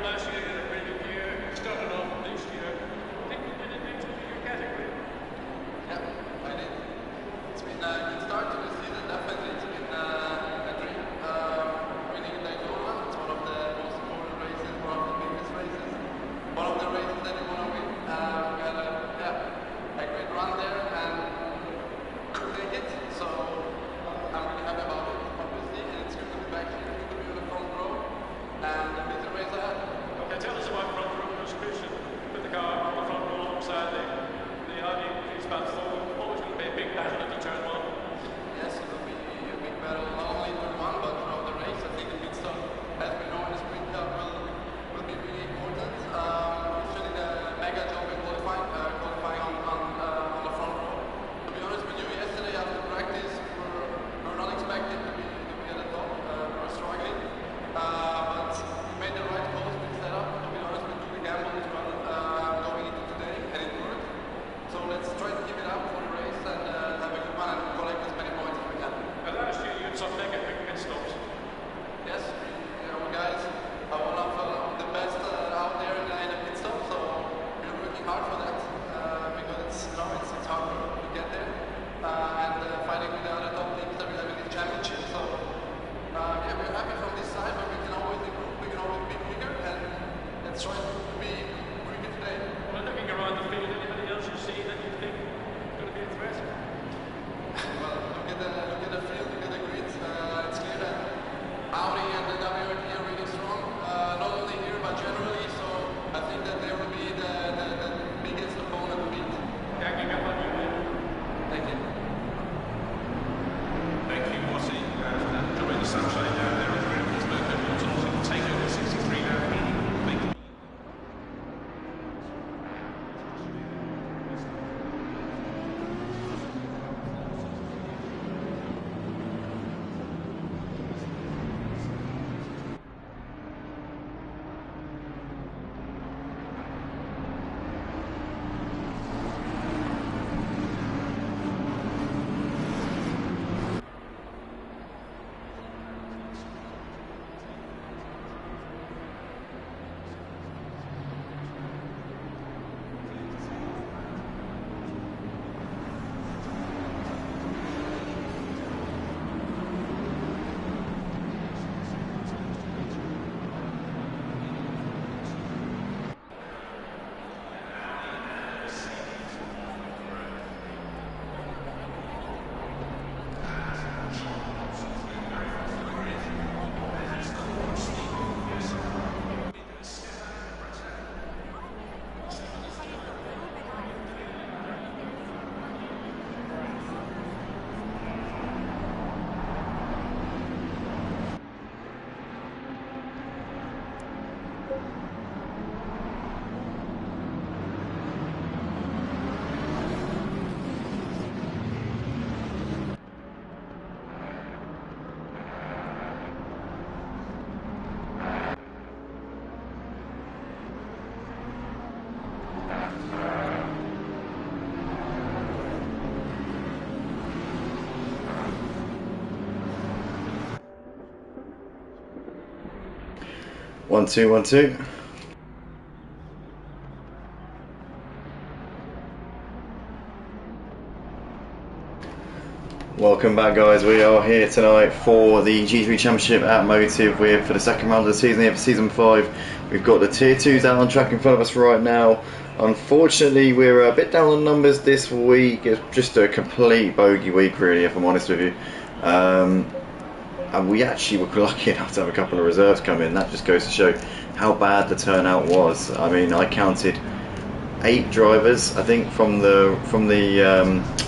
last year, you had a great year. Started off this year. I think you did it next to your category. Yeah, I did. It's been a good start to the season, definitely. It's been a dream. Winning Daytona, it's one of the most important races, one of the biggest races, one of the races that you want to win. We had a great run there and could take it, so I'm really happy about it, obviously, and it's good to be back here, good to be on the front row, and a bit of race ahead. Okay, tell us about front row construction. Put the car on the front row alongside the Audi Q-Span 4. Always going to be a big battle at the turn one. Yes, it will be a big battle, not only in turn one, but throughout the race. I think the pit stop, as we know in the sprint cup, will be really important. Usually the mega job in qualifying on the front row. To be honest with you, yesterday after practice, we were not expecting to be at the top. We were struggling, but we made the right calls with setup. To be honest, we took the gamble as well going into today, and it worked. So let's try to keep it up for the race and have a good one and collect as many points as we can. Last year you had some mega pit stops. Yes, guys are one of the best out there in the pit stop, so we're working hard for that because it's hard to get there and fighting with the other top teams that we have in the championship. So yeah, we're happy from this side, but we can always improve, we can always be quicker, and let's try to be quicker today. Well, looking around the field, anybody else you see that you think is going to be a threat? Well, look at the field, look at the grid. It's clear that Audi and the WRT are really strong, not only here but generally. So I think that they will be the biggest opponent to beat. Thank you, Gavin. Thank you. Thank you, Mossy. Enjoying the sunshine down there on the ground. It's moved over to take over 63 now. Thank you. One, two, 1, 2. Welcome back, guys. We are here tonight for the GT3 Championship at Motive. We're for the second round of the season here for Season 5. We've got the Tier 2s out on track in front of us right now. Unfortunately, we're a bit down on numbers this week. It's just a complete bogey week, really, if I'm honest with you. And we actually were lucky enough to have a couple of reserves come in. That just goes to show how bad the turnout was. I mean, I counted 8 drivers, I think, from the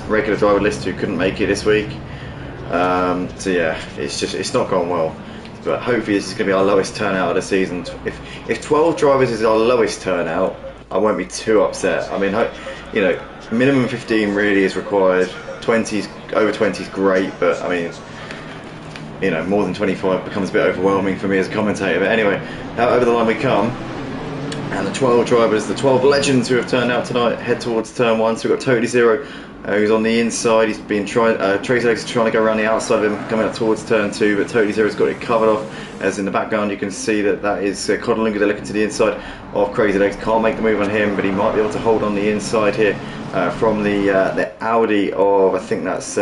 regular driver list who couldn't make it this week. So yeah, it's not gone well. But hopefully this is going to be our lowest turnout of the season. If 12 drivers is our lowest turnout, I won't be too upset. I mean, you know, minimum 15 really is required. 20s, over 20 is great, but I mean, you know, more than 25 becomes a bit overwhelming for me as a commentator. But anyway, out over the line we come. And the 12 drivers, the 12 legends who have turned out tonight, head towards turn 1. So we've got Totally Zero, who's on the inside. He's been trying, Tracy Legs is trying to go around the outside of him, coming up towards turn 2, but Totally Zero's got it covered off. As in the background you can see that is Codalunga. They're looking to the inside of Crazy Legs. Can't make the move on him, but he might be able to hold on the inside here from the Audi of, I think that's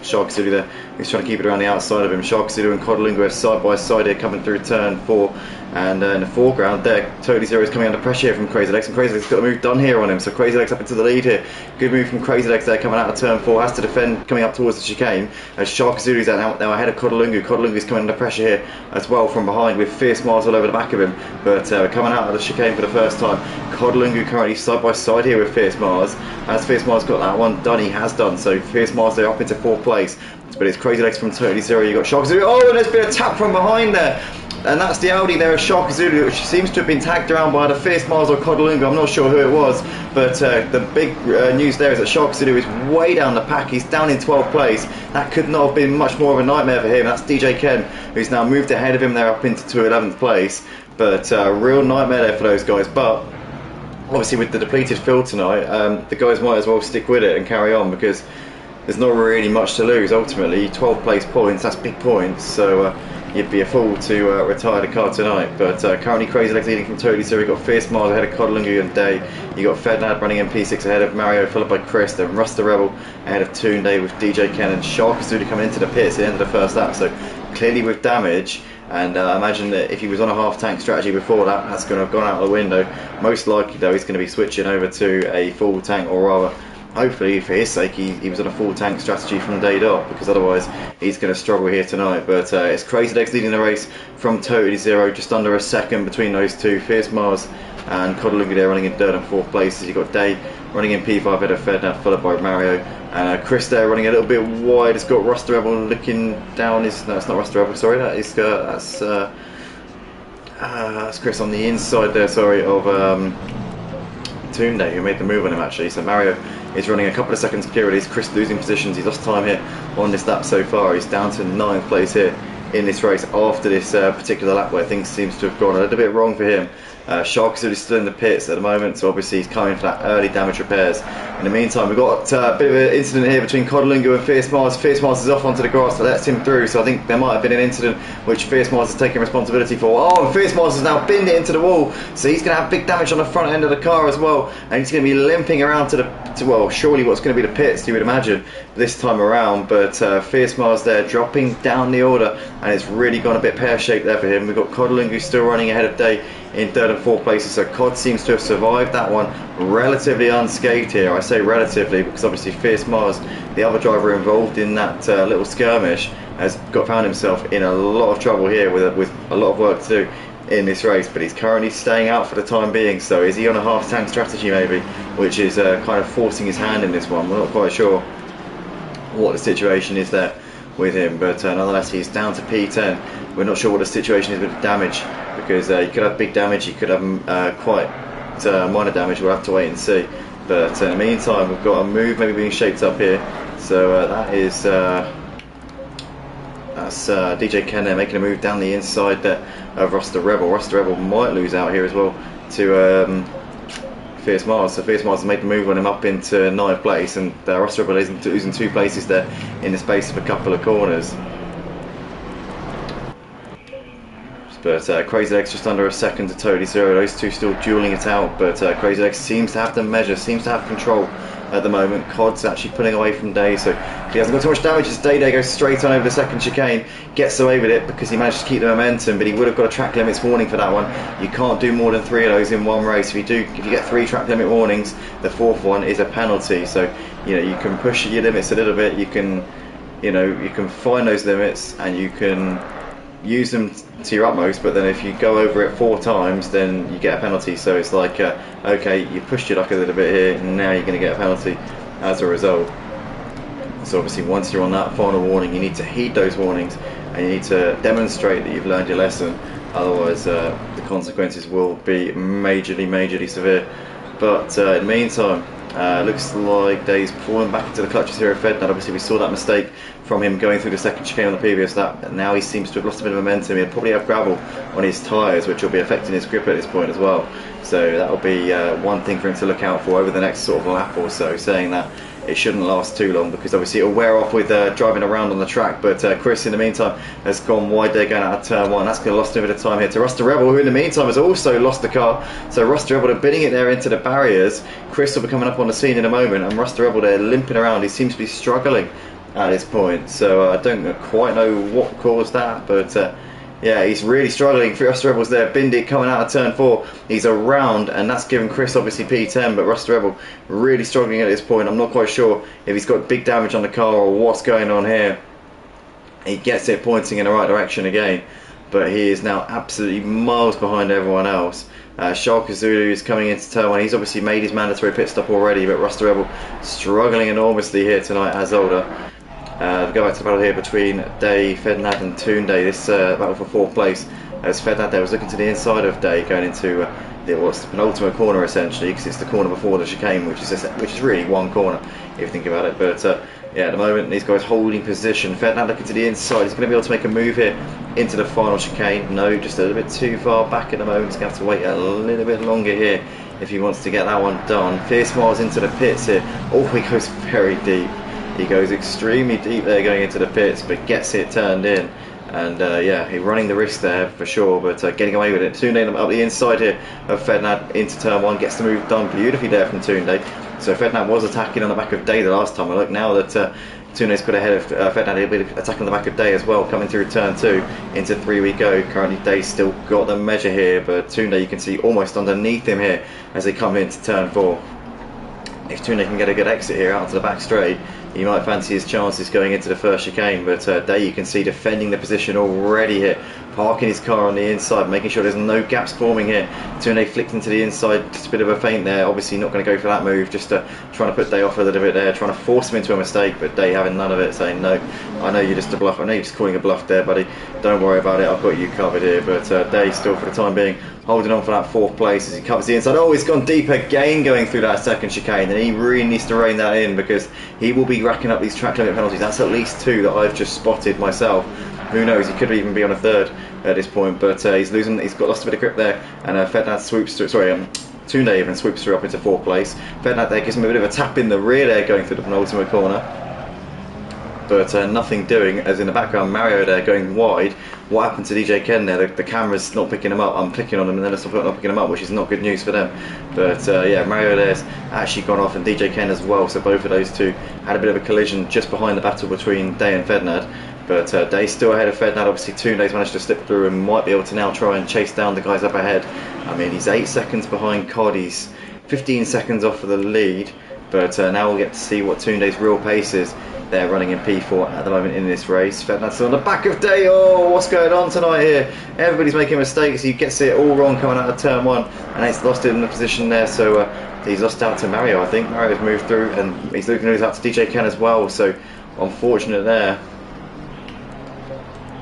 Shark Zulu there. He's trying to keep it around the outside of him. Shark Zulu and Codalunga are side by side here, coming through turn 4. And in the foreground there, Totally Zero is coming under pressure here from Crazy Legs, and Crazy Legs got a move done here on him, so Crazy Legs up into the lead here. Good move from Crazy Legs there, coming out of turn 4, has to defend coming up towards the chicane. As Shark Zulu's now ahead of Codalunga. Codalunga's coming under pressure here as well from behind, with Fierce Mars all over the back of him, but coming out of the chicane for the first time. Codalunga currently side by side here with Fierce Mars. As Fierce Mars got that one done, he has done, so Fierce Mars there up into 4th place. But it's Crazy Legs from Totally Zero. You got Shark Zulu. Oh, and there's been a tap from behind there. And that's the Audi there of Shark Zulu, which seems to have been tagged around by the Fierce Mars or Codalunga. I'm not sure who it was, but the big news there is that Shark Zulu is way down the pack. He's down in 12th place. That could not have been much more of a nightmare for him. That's DJ Ken, who's now moved ahead of him there up into 11th place. But real nightmare there for those guys. But obviously with the depleted field tonight, the guys might as well stick with it and carry on, because there's not really much to lose ultimately. 12th place points, that's big points, so you'd be a fool to retire the car tonight. But currently Crazy Legs leading from Totally Zero. You've got Fierce Mars ahead of Codalunga and Day. You've got Fednad running in P6 ahead of Mario, followed by Chris, then Russ the Rebel ahead of Toonday with DJ Ken, and Shark Zulu coming into the pits at the end of the first lap, so clearly with damage. And I imagine that if he was on a half tank strategy before that, that's going to have gone out the window. Most likely though he's going to be switching over to a full tank, or rather hopefully for his sake he was on a full tank strategy from day dot, because otherwise he's going to struggle here tonight. But it's Crazy Legs leading the race from Totally Zero, just under a second between those two. Fierce Mars and Codalunga there running in 3rd and 4th places. You've got Day running in P5 ahead of Fednad, followed by Mario, and Chris there running a little bit wide. It's got Rust the Rebel looking down. No, it's not Rust the Rebel, sorry, that's Chris on the inside there, sorry, of Toonday, who made the move on him actually. So Mario is running a couple of seconds clear. He's Chris losing positions. He's lost time here on this lap so far. He's down to 9th place here in this race after this particular lap where things seems to have gone a little bit wrong for him. Shark is still in the pits at the moment, so obviously he's coming for that early damage repairs. In the meantime, we've got a bit of an incident here between Codalunga and Fierce Mars. Fierce Mars is off onto the grass, that lets him through, so I think there might have been an incident which Fierce Mars has taken responsibility for. Oh, and Fierce Mars has now binned it into the wall, so he's going to have big damage on the front end of the car as well, and he's going to be limping around to well, surely what's going to be the pits, you would imagine, this time around. But Fierce Mars there dropping down the order, and it's really gone a bit pear-shaped there for him. We've got Codalunga still running ahead of Day in 3rd and 4th places, so Cod seems to have survived that one relatively unscathed here. I say relatively because obviously Fierce Mars, the other driver involved in that little skirmish, has found himself in a lot of trouble here with a lot of work to do in this race. But he's currently staying out for the time being, so is he on a half tank strategy maybe, which is kind of forcing his hand in this one. We're not quite sure what the situation is there with him, but nonetheless he's down to P10. We're not sure what the situation is with the damage, because he could have big damage, he could have quite minor damage. We'll have to wait and see. But in the meantime, we've got a move maybe being shaped up here, so that is that's DJ Ken there making a move down the inside there of Rust the Rebel. Rust the Rebel might lose out here as well to Fierce Mars. So Fierce Mars has made the move on him up into 9th place, and Rust the Rebel is losing 2 places there in the space of a couple of corners. But Crazy Legs just under a second to Totally Zero. Those two still dueling it out, but Crazy Legs seems to have the measure, seems to have control at the moment. Cod's actually pulling away from Day, so he hasn't got too much damage as Day goes straight on over the second chicane, gets away with it because he managed to keep the momentum, but he would have got a track limits warning for that one. You can't do more than 3 of those in one race. If you get 3 track limit warnings, the 4th one is a penalty. So you can push your limits a little bit, you can find those limits and you can use them to your utmost, but then if you go over it 4 times, then you get a penalty. So it's like okay, you pushed your luck a little bit here, and now you're going to get a penalty as a result. So obviously once you're on that final warning, you need to heed those warnings and you need to demonstrate that you've learned your lesson, otherwise the consequences will be majorly severe. But in the meantime, Looks like Day's pulling back into the clutches here of Fednad. Obviously we saw that mistake from him going through the second chicane on the previous lap, but now he seems to have lost a bit of momentum. He'll probably have gravel on his tyres, which will be affecting his grip at this point as well. So that'll be one thing for him to look out for over the next sort of lap or so, saying that it shouldn't last too long because obviously it'll wear off with driving around on the track. But Chris in the meantime has gone wide there going out of turn 1. That's going to lost a bit of time here to Ruster Rebel, who in the meantime has also lost the car. So Ruster Rebel are bidding it there into the barriers. Chris will be coming up on the scene in a moment, and Ruster Rebel there limping around. He seems to be struggling at this point, so I don't quite know what caused that, but yeah, he's really struggling. Ruster Rebel's there, Bindit coming out of turn 4. He's around, and that's giving Chris obviously P10, but Ruster Rebel really struggling at this point. I'm not quite sure if he's got big damage on the car or what's going on here. He gets it pointing in the right direction again, but he is now absolutely miles behind everyone else. Sharka Zulu is coming into turn 1. He's obviously made his mandatory pit stop already, but Ruster Rebel struggling enormously here tonight as Zolder. We go back to the battle here between Day, Fednad and Tunde. This battle for 4th place, as Fednad there was looking to the inside of Day going into the penultimate corner essentially, because it's the corner before the chicane, which is really one corner if you think about it. But yeah, at the moment these guys holding position. Fednad looking to the inside. He's going to be able to make a move here into the final chicane. No, just a little bit too far back at the moment. He's going to have to wait a little bit longer here if he wants to get that one done. Fierce Miles into the pits here. Oh, he goes very deep. He goes extremely deep there going into the pits, but gets it turned in. And yeah, he's running the risk there for sure, but getting away with it. Tunde up the inside here of Fednad into turn 1, gets the move done beautifully there from Tunde. So Fednad was attacking on the back of Day the last time I looked. Now that Tunde's put ahead of Fednad, he'll be attacking on the back of Day as well, coming through turn 2. Into 3 we go. Currently Day's still got the measure here, but Tunde you can see almost underneath him here as they come into turn 4. If Tunde can get a good exit here out to the back straight, he might fancy his chances going into the first chicane. But Day you can see defending the position already here, parking his car on the inside, making sure there's no gaps forming here. Tunde flicked into the inside, just a bit of a feint there, obviously not going to go for that move, just trying to put Day off a little bit there, trying to force him into a mistake, but Day having none of it, saying no, I know you're just a bluff, I know you're just calling a bluff there buddy, don't worry about it, I've got you covered here. But Day still for the time being holding on for that 4th place as he covers the inside. Oh, he's gone deep again going through that second chicane, and he really needs to rein that in because he will be racking up these track limit penalties. That's at least 2 that I've just spotted myself. Who knows, he could even be on a 3rd at this point, but he's lost a bit of grip there, and Fednad swoops through, Tunde even swoops through up into 4th place. Fednad there gives him a bit of a tap in the rear there going through the penultimate corner, but nothing doing, as in the background Mario there going wide. What happened to DJ Ken there? The camera's not picking him up. I'm clicking on him and then it's not picking him up, which is not good news for them. But yeah, Mario there's actually gone off, and DJ Ken as well, so both of those two had a bit of a collision just behind the battle between Day and Fednad. But Day's still ahead of Fednad. Obviously Tunde's managed to slip through and might be able to now try and chase down the guys up ahead. I mean, he's 8 seconds behind Cod, he's 15 seconds off of the lead, but now we'll get to see what Tunde's real pace is. They're running in P4 at the moment in this race. Fednad's on the back of Day. Oh, what's going on tonight here? Everybody's making mistakes. He gets it all wrong coming out of turn 1, and he's lost it in the position there. So he's lost out to Mario, I think. Mario's moved through, and he's looking to lose out to DJ Ken as well. So unfortunate there.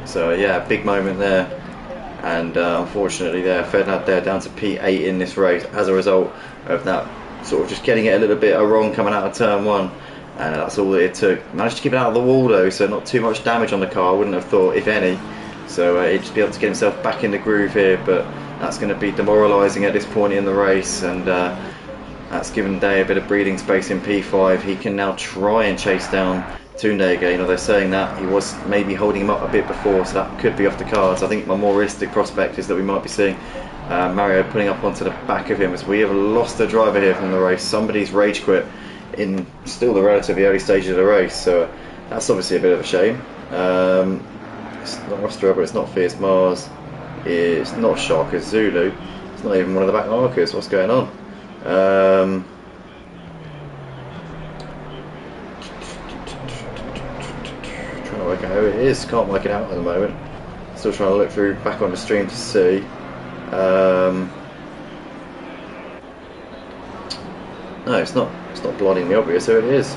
So yeah, big moment there. And unfortunately there, Fednad there down to P8 in this race as a result of that sort of just getting it a little bit wrong coming out of turn 1. And that's all that it took. Managed to keep it out of the wall though, so not too much damage on the car, I wouldn't have thought, if any. So he'd just be able to get himself back in the groove here, but that's going to be demoralising at this point in the race, and that's given Day a bit of breathing space in P5. He can now try and chase down Tunde again, although saying that, he was maybe holding him up a bit before, so that could be off the cards. I think my more realistic prospect is that we might be seeing Mario putting up onto the back of him, as we have lost a driver here from the race. Somebody's rage quit in still the relatively early stages of the race, so that's obviously a bit of a shame. It's not Ruster, but it's not Fierce Mars, it's not Sharka Zulu, it's not even one of the back markers. What's going on? Trying to work out who it is, can't work it out at the moment. Still trying to look through back on the stream to see. No, it's not blindingly obvious who it is.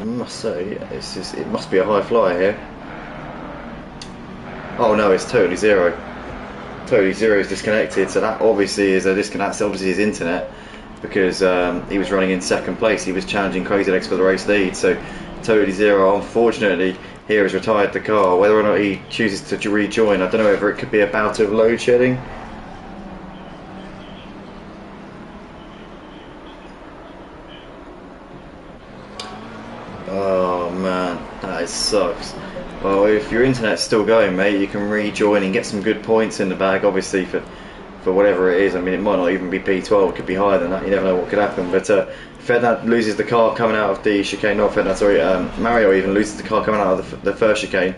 I must say, it must be a high flyer here. Oh no, it's totally zero. totally zero is disconnected, so that obviously is a disconnect. That's obviously his internet, because he was running in second place. He was challenging Crazy Legs for the race lead, so totally zero. Unfortunately, here has retired the car. Whether or not he chooses to rejoin, I don't know whether it could be a bout of load shedding. Oh man, that sucks. Well, if your internet's still going, mate, you can rejoin and get some good points in the bag, obviously, for whatever it is. I mean, it might not even be P12, it could be higher than that, you never know what could happen. But Fednat loses the car coming out of the chicane, not Fednat, sorry, Mario even loses the car coming out of the first chicane.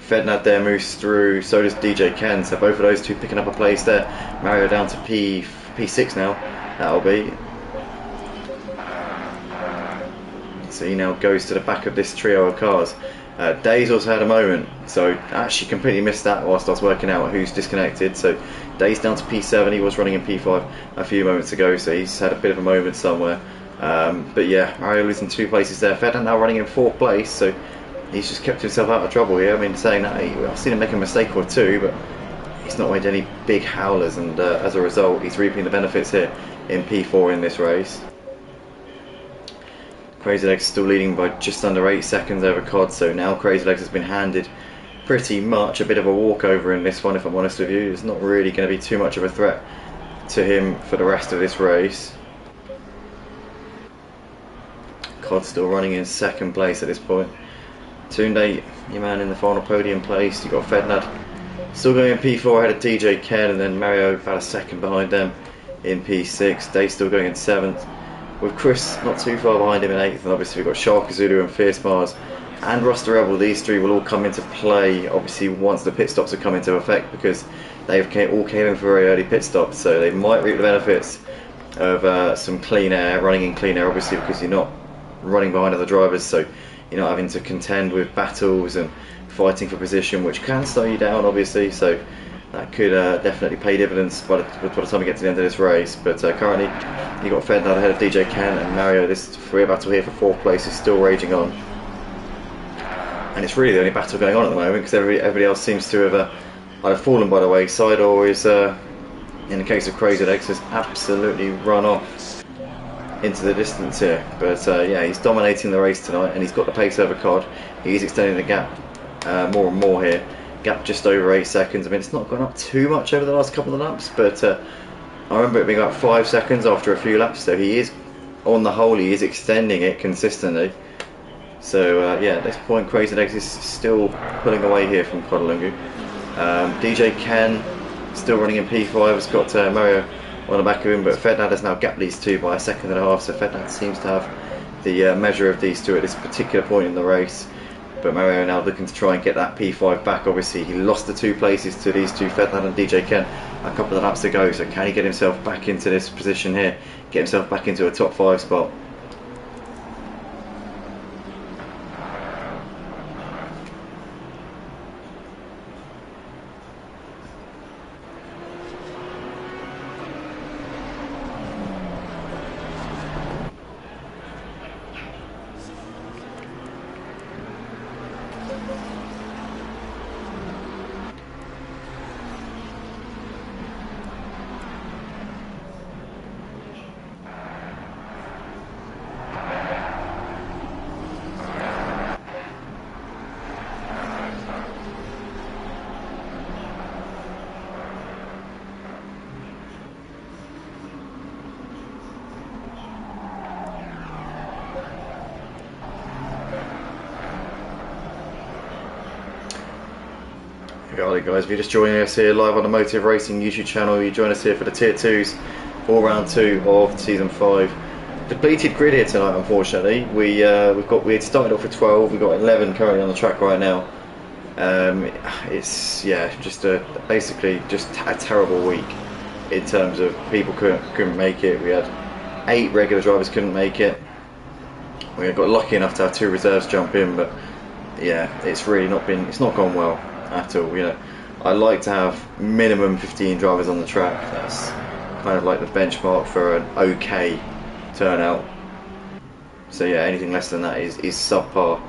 Fednat there moves through, so does DJ Ken, so both of those two picking up a place there. Mario down to P6 now, that'll be. So he now goes to the back of this trio of cars. Days also had a moment, so actually completely missed that whilst I was working out who's disconnected. So Days down to P7, he was running in P5 a few moments ago, so he's had a bit of a moment somewhere. But yeah, Mario losing 2 places there. Fednat now running in 4th place, so he's just kept himself out of trouble here. I mean, saying that, I've seen him make a mistake or two, but he's not made any big howlers, and as a result, he's reaping the benefits here in P4 in this race. Crazy Legs still leading by just under 8 seconds over COD, so now Crazy Legs has been handed pretty much a bit of a walkover in this one, if I'm honest with you. It's not really going to be too much of a threat to him for the rest of this race. COD still running in 2nd place at this point. Tunde, your man in the final podium place. You've got Fednat still going in P4 ahead of DJ Ken, and then Mario about a second behind them in P6. Day still going in 7th. With Chris not too far behind him in 8th, and obviously we've got Shark Zulu and Fierce Mars and Rust Rebel. These 3 will all come into play, obviously, once the pit stops have come into effect, because they all came in for very early pit stops, so they might reap the benefits of some clean air, running in clean air, obviously, because you're not running behind other drivers, so you're not having to contend with battles and fighting for position, which can slow you down, obviously, so that could definitely pay dividends by the time we get to the end of this race. But currently, you've got Fednat ahead of DJ Ken, and Mario, this free battle here for 4th place is still raging on. And it's really the only battle going on at the moment, because everybody else seems to have either fallen by the wayside, or is, in the case of Crazy Legs, has absolutely run off into the distance here. But yeah, he's dominating the race tonight, and he's got the pace over COD. He's extending the gap more and more here. Gap just over 8 seconds. I mean, it's not gone up too much over the last couple of laps, but I remember it being about 5 seconds after a few laps, so he is, on the whole, he is extending it consistently. So yeah, at this point, Crazy Legs is still pulling away here from Kodalungu. DJ Ken still running in P5, has got Mario on the back of him, but Fednat has now gapped these 2 by 1.5 seconds, so Fednat seems to have the measure of these 2 at this particular point in the race. But Mario now looking to try and get that P5 back. Obviously, he lost the 2 places to these 2, Fednat and DJ Ken, a couple of laps to go. So can he get himself back into this position here? Get himself back into a top 5 spot? Alright guys, if you're just joining us here live on the Motive Racing YouTube channel, you join us here for the Tier 2s for round 2 of Season 5. Depleted grid here tonight, unfortunately. We had started off with 12, we've got 11 currently on the track right now. It's just basically just a terrible week in terms of people couldn't make it. We had 8 regular drivers couldn't make it. We got lucky enough to have 2 reserves jump in, but yeah, it's not gone well at all. You know, I like to have minimum 15 drivers on the track. That's kind of like the benchmark for an okay turnout. So yeah, anything less than that is subpar.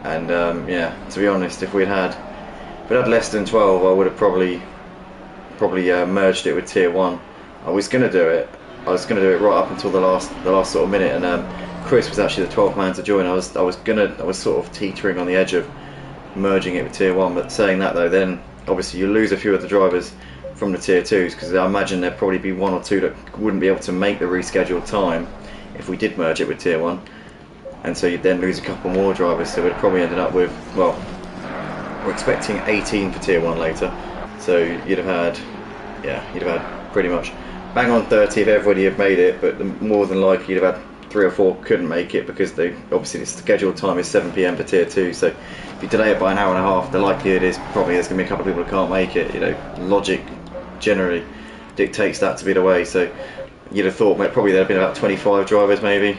And yeah, to be honest, if we'd had less than 12, I would have probably probably merged it with Tier 1. I was going to do it. I was going to do it right up until the last sort of minute, and Chris was actually the 12th man to join. I was sort of teetering on the edge of merging it with Tier 1, but saying that though, then obviously you lose a few of the drivers from the Tier 2s, because I imagine there'd probably be 1 or 2 that wouldn't be able to make the rescheduled time if we did merge it with Tier 1, and so you'd then lose a couple more drivers, so we'd probably ended up with, well, we're expecting 18 for Tier 1 later, so you'd have had pretty much bang on 30 if everybody had made it, but more than likely you'd have had 3 or 4 couldn't make it, because obviously the scheduled time is 7 PM for Tier 2, so if you delay it by an hour and a half, the likelihood is probably there's going to be a couple of people who can't make it. You know, logic generally dictates that to be the way, so you'd have thought probably there'd have been about 25 drivers maybe,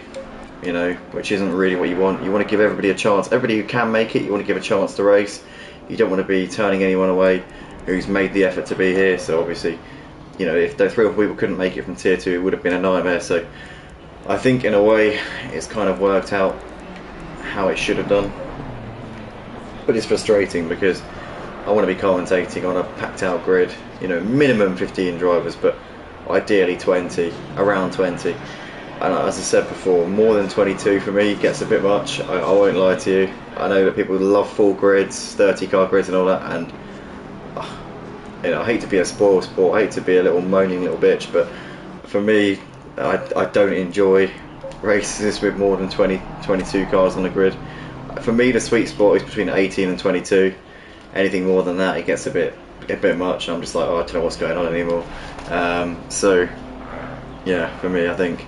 you know, which isn't really what you want. You want to give everybody a chance. Everybody who can make it, you want to give a chance to race. You don't want to be turning anyone away who's made the effort to be here, so obviously, you know, if the 3 or 4 people couldn't make it from Tier 2, it would have been a nightmare. So I think in a way it's kind of worked out how it should have done, but it's frustrating because I want to be commentating on a packed out grid, you know, minimum 15 drivers, but ideally 20, around 20, and as I said before, more than 22 for me gets a bit much. I won't lie to you. I know that people love full grids, 30 car grids and all that, and you know, I hate to be a spoil sport, I hate to be a little moaning little bitch, but for me, I don't enjoy races with more than 22 cars on the grid. For me, the sweet spot is between 18 and 22. Anything more than that, it gets a bit much, and I'm just like, oh, I don't know what's going on anymore. So yeah, for me, I think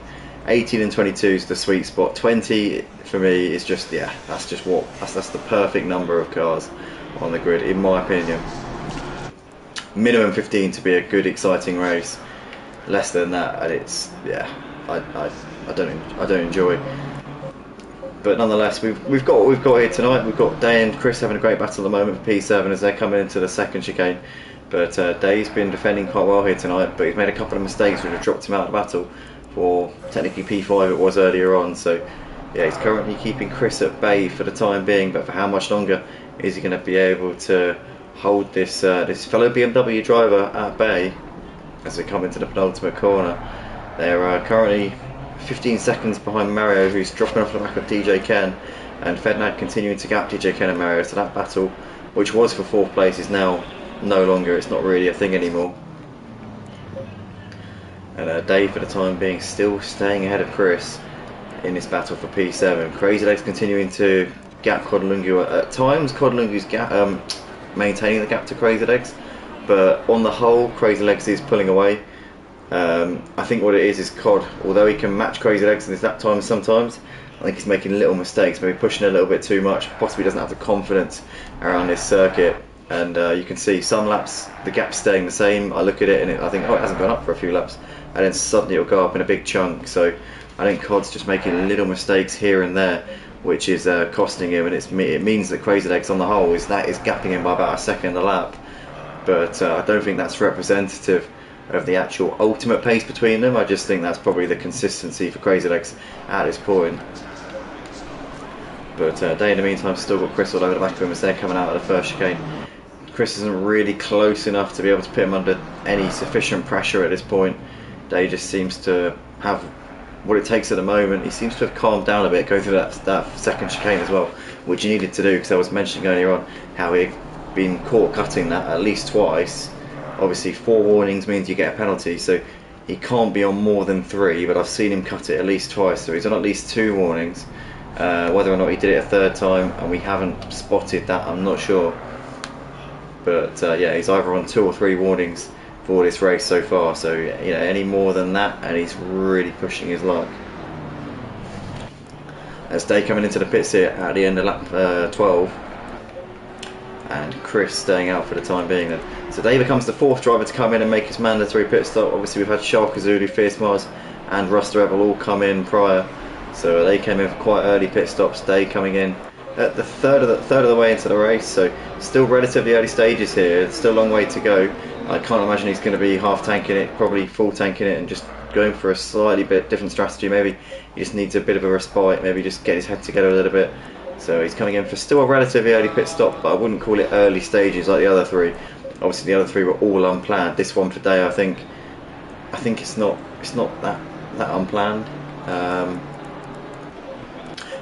18 and 22 is the sweet spot. 20 for me is just, yeah, that's the perfect number of cars on the grid, in my opinion. Minimum 15 to be a good, exciting race. Less than that, and it's, yeah, I don't enjoy. But nonetheless, we've got what we've got here tonight. We've got Day and Chris having a great battle at the moment for P7 as they're coming into the second chicane. But Day's been defending quite well here tonight, but he's made a couple of mistakes which have dropped him out of the battle for technically P5 it was earlier on. So yeah, he's currently keeping Chris at bay for the time being, but for how much longer is he going to be able to hold this fellow BMW driver at bay as they come into the penultimate corner? They're currently 15 seconds behind Mario, who's dropping off the back of DJ Ken, and Fednad continuing to gap DJ Ken and Mario, so that battle, which was for 4th place, is now no longer, it's not really a thing anymore. And Dave, for the time being, still staying ahead of Chris in this battle for P7. Crazy Legs continuing to gap Codalungu. At times, Codalungu's maintaining the gap to Crazy Legs, but on the whole, Crazy Legs is pulling away. I think what it is Cod, although he can match Crazy Legs in his lap times sometimes, I think he's making little mistakes, maybe pushing a little bit too much, possibly doesn't have the confidence around this circuit, and you can see some laps the gap's staying the same. I look at it and I think, oh, it hasn't gone up for a few laps, and then suddenly it'll go up in a big chunk. So I think Cod's just making little mistakes here and there, which is costing him, and it means that Crazy Legs on the whole is gapping him by about a second a lap, but I don't think that's representative of the actual ultimate pace between them. I just think that's probably the consistency for Crazy Legs at this point. But Day in the meantime still got Chris all over the back of him as they're coming out of the first chicane. Chris isn't really close enough to be able to put him under any sufficient pressure at this point. Day just seems to have what it takes at the moment. He seems to have calmed down a bit, going through that second chicane as well, which he needed to do, because I was mentioning earlier on how he'd been caught cutting that at least twice. Obviously 4 warnings means you get a penalty, so he can't be on more than 3, but I've seen him cut it at least twice, so he's on at least 2 warnings. Whether or not he did it a 3rd time and we haven't spotted that, I'm not sure, but yeah, he's either on 2 or 3 warnings for this race so far, so you know, any more than that and he's really pushing his luck. As Day coming into the pits here at the end of lap 12, and Chris staying out for the time being then. So Dave becomes the 4th driver to come in and make his mandatory pit stop. Obviously we've had Shark Zulu, Fierce Mars and Rust Rebel all come in prior, so they came in for quite early pit stops. Dave coming in at the third of the way into the race, so still relatively early stages here, it's still a long way to go. I can't imagine he's going to be half tanking it, probably full tanking it and just going for a slightly bit different strategy. Maybe he just needs a bit of a respite, maybe just get his head together a little bit. So he's coming in for still a relatively early pit stop, but I wouldn't call it early stages like the other 3. Obviously, the other 3 were all unplanned. This one today, I think it's not that unplanned.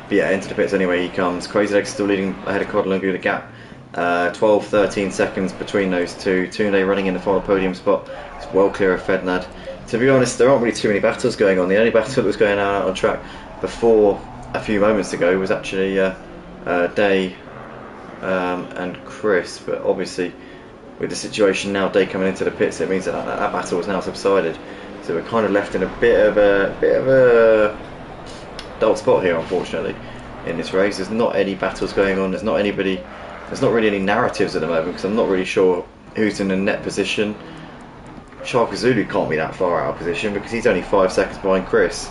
But yeah, into the pits anyway he comes. Crazy Legs still leading ahead of Codalungu. The gap 12-13 seconds between those two. Tunde running in the final podium spot. It's well clear of Fednad. To be honest, there aren't really too many battles going on. The only battle that was going on out on track before a few moments ago was actually Day and Chris. But obviously, with the situation now, Day coming into the pits, it means that battle has now subsided. So we're kind of left in a bit of a dull spot here, unfortunately, in this race. There's not any battles going on. There's not really any narratives at the moment, because I'm not really sure who's in a net position. Shaka Zulu can't be that far out of position because he's only 5 seconds behind Chris.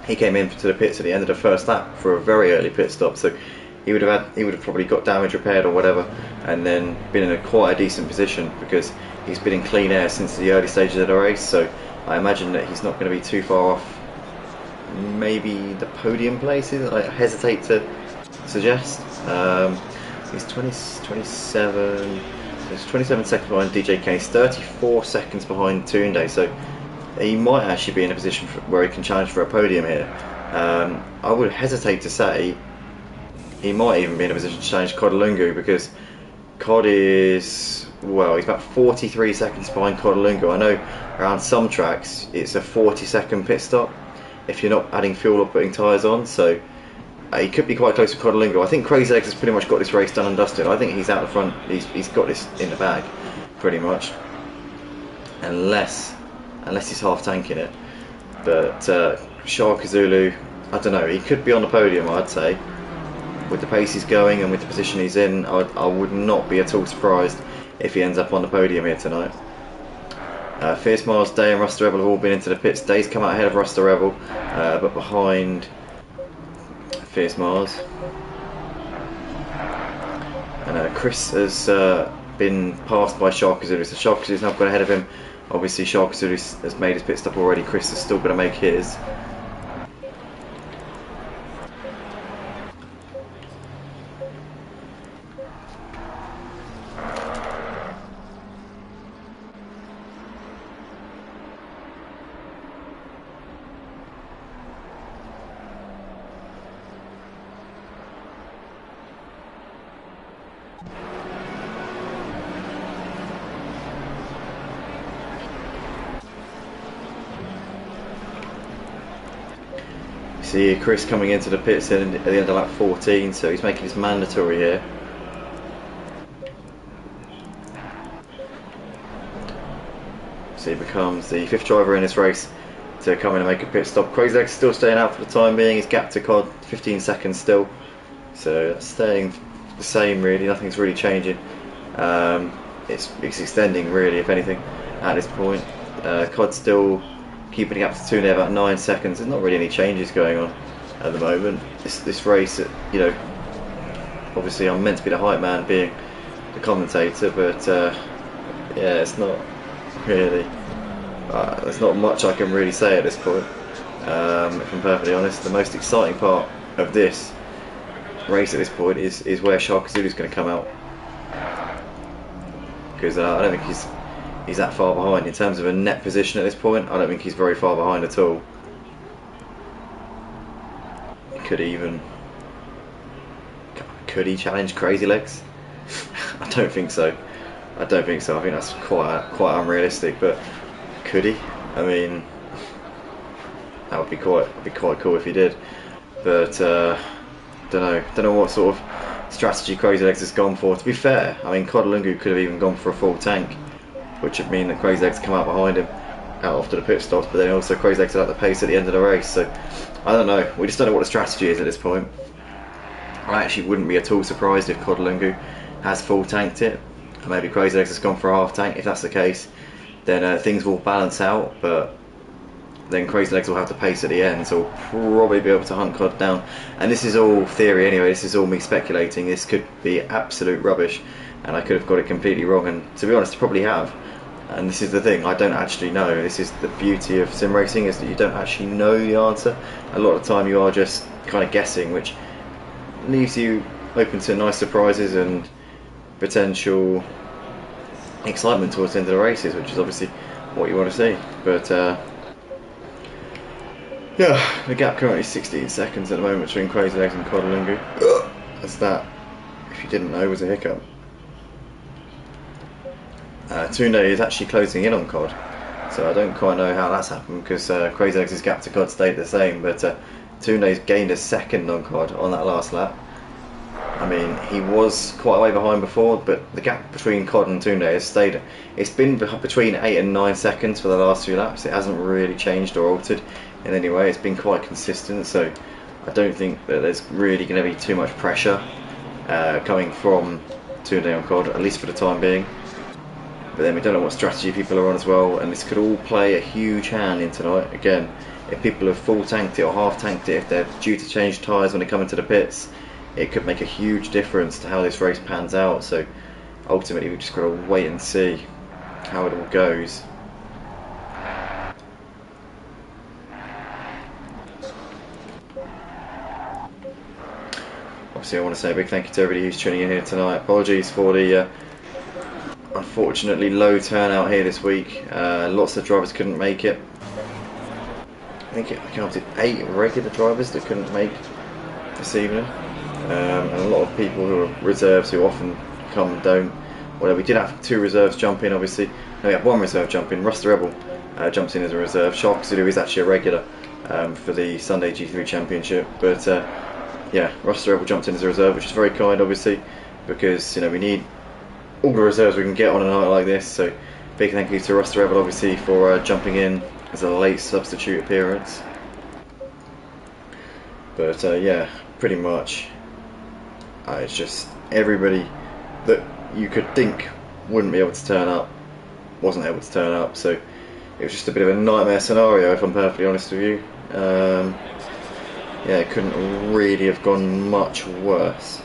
He came into the pits at the end of the first lap for a very early pit stop, so he would have probably got damage repaired or whatever, and then been in quite a decent position because he's been in clean air since the early stages of the race. So I imagine that he's not going to be too far off. Maybe the podium places, I hesitate to suggest. He's 27 seconds behind DJ Kane. He's 34 seconds behind Tunde, so he might actually be in a position where he can challenge for a podium here. I would hesitate to say he might even be in a position to challenge Codalungu, because Cod is, well, he's about 43 seconds behind Codalungu. I know around some tracks it's a 40-second pit stop if you're not adding fuel or putting tyres on, so he could be quite close to Codalungu. I think Crazy Legs has pretty much got this race done and dusted. I think he's out the front. He's got this in the bag, pretty much, unless he's half tanking it. But Shaka Zulu, I don't know. He could be on the podium, I'd say, with the pace he's going and with the position he's in. I would not be at all surprised if he ends up on the podium here tonight. Fierce Miles, Day and Ruster Rebel have all been into the pits. Day's come out ahead of Ruster Rebel, but behind Fierce Mars, and Chris has been passed by Shaka Zulu, so Shaka Zulu's now got ahead of him. Obviously Shaka Zulu has made his pit stop already. Chris is still going to make his. See Chris coming into the pits at the end of lap 14, so he's making his mandatory here. So he becomes the 5th driver in this race to come in and make a pit stop. Crazy Legs still staying out for the time being. His gap to Cod 15 seconds still, so that's staying the same really. Nothing's really changing. It's extending really, if anything, at this point. Cod still keeping it up to Tunde about 9 seconds. There's not really any changes going on at the moment. This race, you know, obviously I'm meant to be the hype man, being the commentator, but yeah, it's not really. There's not much I can really say at this point. If I'm perfectly honest, the most exciting part of this race at this point is where Shaka Zulu's going to come out, because I don't think he's that far behind in terms of a net position at this point. I don't think he's very far behind at all. Could he challenge Crazy Legs? I don't think so. I think that's quite unrealistic. But could he? I mean, that would be quite cool if he did. But don't know what sort of strategy Crazy Legs has gone for. To be fair, I mean, Codalungu could have even gone for a full tank, which would mean that Crazy Legs come out behind him out after the pit stops, but then also Crazy Legs had the pace at the end of the race. So I don't know. We just don't know what the strategy is at this point. I actually wouldn't be at all surprised if Codalungu has full tanked it. Maybe Crazy Legs has gone for a half tank. If that's the case, then things will balance out, but then Crazy Legs will have the pace at the end, so we'll probably be able to hunt Cod down. And this is all theory anyway. This is all me speculating. This could be absolute rubbish, and I could have got it completely wrong, and to be honest I probably have. And this is the thing, I don't actually know. This is the beauty of sim racing, is that you don't actually know the answer. A lot of the time you are just kind of guessing, which leaves you open to nice surprises and potential excitement towards the end of the races, which is obviously what you want to see. But yeah, the gap currently 16 seconds at the moment between Crazy Legs and Codalungu. That's that, if you didn't know, was a hiccup. Tunde is actually closing in on Cod, so I don't quite know how that's happened, because Crazy Legs' gap to Cod stayed the same, but Tunde's gained a second on Cod on that last lap. I mean, he was quite a way behind before, but the gap between Cod and Tunde has stayed. It's been between 8 and 9 seconds for the last few laps. It hasn't really changed or altered in any way. It's been quite consistent, so I don't think that there's really going to be too much pressure coming from Tunde on Cod, at least for the time being. But then we don't know what strategy people are on as well, and this could all play a huge hand in tonight. Again, if people have full tanked it or half tanked it, if they're due to change tyres when they come into the pits, it could make a huge difference to how this race pans out. So ultimately we've just got to wait and see how it all goes. Obviously I want to say a big thank you to everybody who's tuning in here tonight. Apologies for the unfortunately low turnout here this week. Lots of drivers couldn't make it. I think I counted 8 regular drivers that couldn't make this evening. And a lot of people who are reserves, who often come and don't. Well, we did have 2 reserves jump in, obviously. No, we had 1 reserve jump in. Russ the Rebel jumps in as a reserve. Shark Zulu is actually a regular for the Sunday GT3 Championship. But yeah, Russ the Rebel jumped in as a reserve, which is very kind, obviously, because we need all the reserves we can get on a night like this. So big thank you to Russ the Rebel, obviously, for jumping in as a late substitute appearance. But yeah, pretty much. It's just everybody that you could think wouldn't be able to turn up wasn't able to turn up, so it was just a bit of a nightmare scenario, if I'm perfectly honest with you. Yeah, it couldn't really have gone much worse.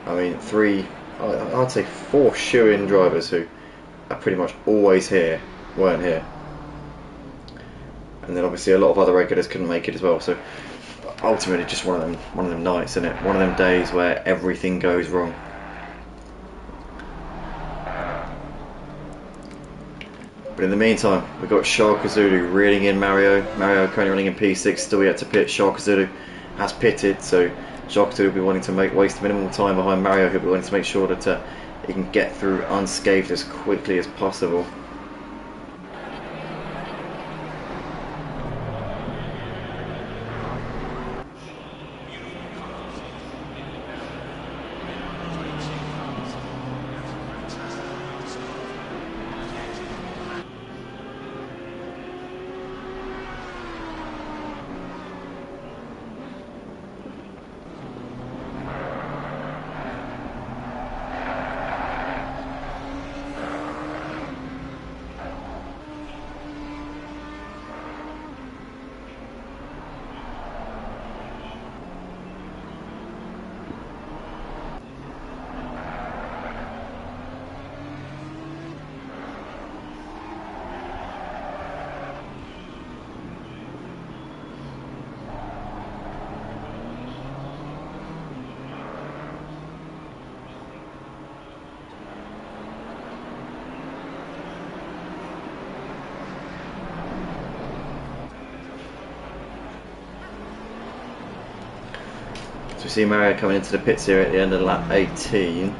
I mean, I'd say 4 shoe-in drivers who are pretty much always here weren't here, and then obviously a lot of other regulars couldn't make it as well. So ultimately, just one of them nights, isn't it? One of them days where everything goes wrong. But in the meantime, we've got Shark Zulu reeling in Mario. Mario currently running in P6, still yet to pit. Shark Zulu has pitted, so Shark Zulu will be wanting to waste minimal time behind Mario, who'll be wanting to make sure that he can get through unscathed as quickly as possible. So we see Mario coming into the pits here at the end of lap 18.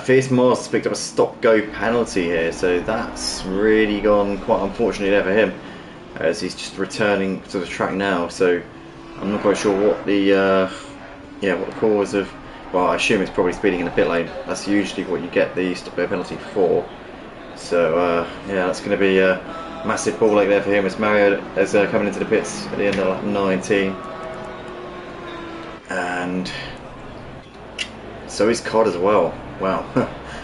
Fierce Mars has picked up a stop-go penalty here, so that's really gone quite unfortunately there for him, as he's just returning to the track now. So I'm not quite sure what the what the cause of. Well, I assume it's probably speeding in the pit lane. That's usually what you get the stop-go penalty for. So yeah, that's going to be a massive ball ache there for him, as Mario is coming into the pits at the end of lap 19. And so is Cod as well. Wow,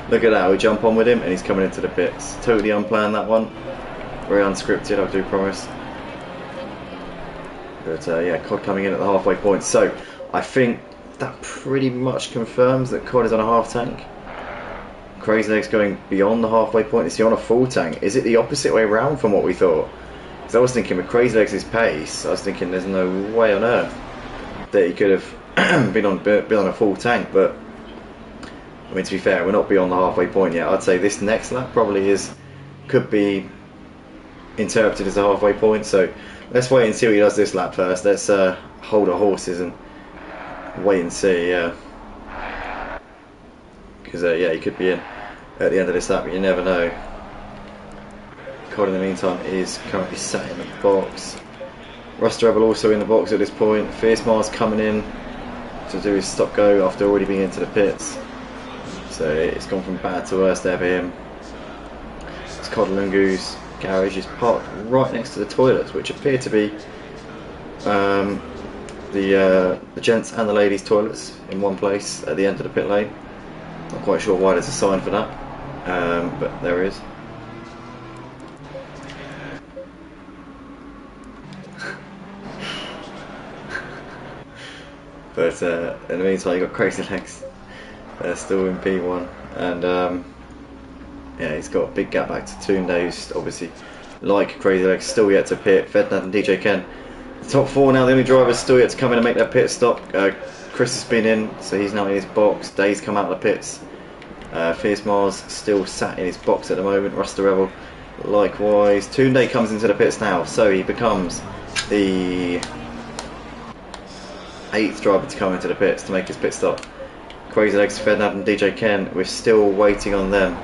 look at that, we jump on with him and he's coming into the pits. Totally unplanned, that one. Very unscripted, I do promise. But yeah, Cod coming in at the halfway point. So I think that pretty much confirms that Cod is on a half tank. Crazy Legs going beyond the halfway point. Is he on a full tank? Is it the opposite way around from what we thought? Because I was thinking with Crazy Legs' pace, I was thinking there's no way on earth that he could have been on a full tank, but I mean, to be fair, we're not beyond the halfway point yet. I'd say this next lap probably could be interpreted as a halfway point. So let's wait and see what he does this lap first. Let's hold our horses and wait and see. Because yeah, he could be in at the end of this lap, but you never know. Cod in the meantime is currently sat in the box. Rust Rebel also in the box at this point. Fierce Mars coming in to do his stop go after already being into the pits. So it's gone from bad to worse there for him. It's Codalungu's garage is parked right next to the toilets, which appear to be the gents and the ladies' toilets in one place at the end of the pit lane. Not quite sure why there's a sign for that, but there is. But in the meantime, you've got Crazy Legs still in P1, and yeah, he's got a big gap back to Tunde, who's obviously, like Crazy Legs, still yet to pit. Ferdinand and DJ Ken, the top four now, the only drivers still yet to come in and make their pit stop. Chris has been in, so he's now in his box. Day's come out of the pits. Fierce Mars still sat in his box at the moment. Ruster Rebel likewise. Tunde comes into the pits now, so he becomes the 8th driver to come into the pits to make his pit stop. Crazy Legs, Ferdinand and DJ Ken, we're still waiting on them.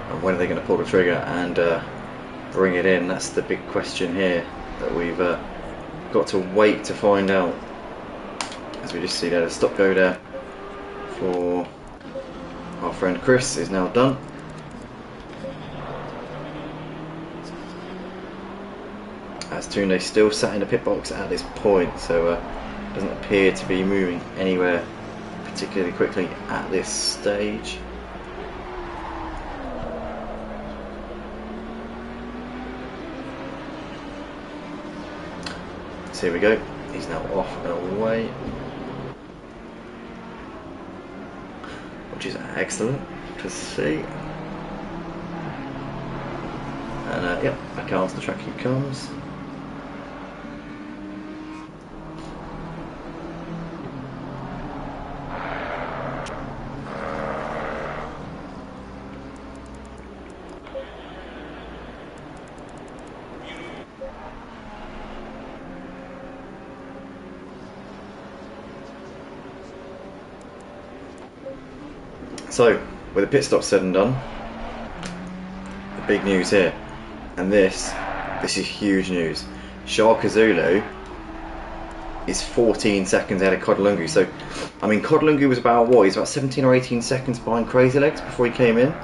And when are they going to pull the trigger and bring it in? That's the big question here that we've got to wait to find out. As we just see there, the stop go there for our friend Chris is now done. As Tunde still sat in the pit box at this point, so doesn't appear to be moving anywhere particularly quickly at this stage. So here we go, he's now off and away, which is excellent to see. And yep, back out onto the track he comes. So, with the pit stop said and done, the big news here, and this is huge news. Shaka Zulu is 14 seconds ahead of Codalungu. So, I mean, Codalungu was about what? He's about 17 or 18 seconds behind Crazy Legs before he came in.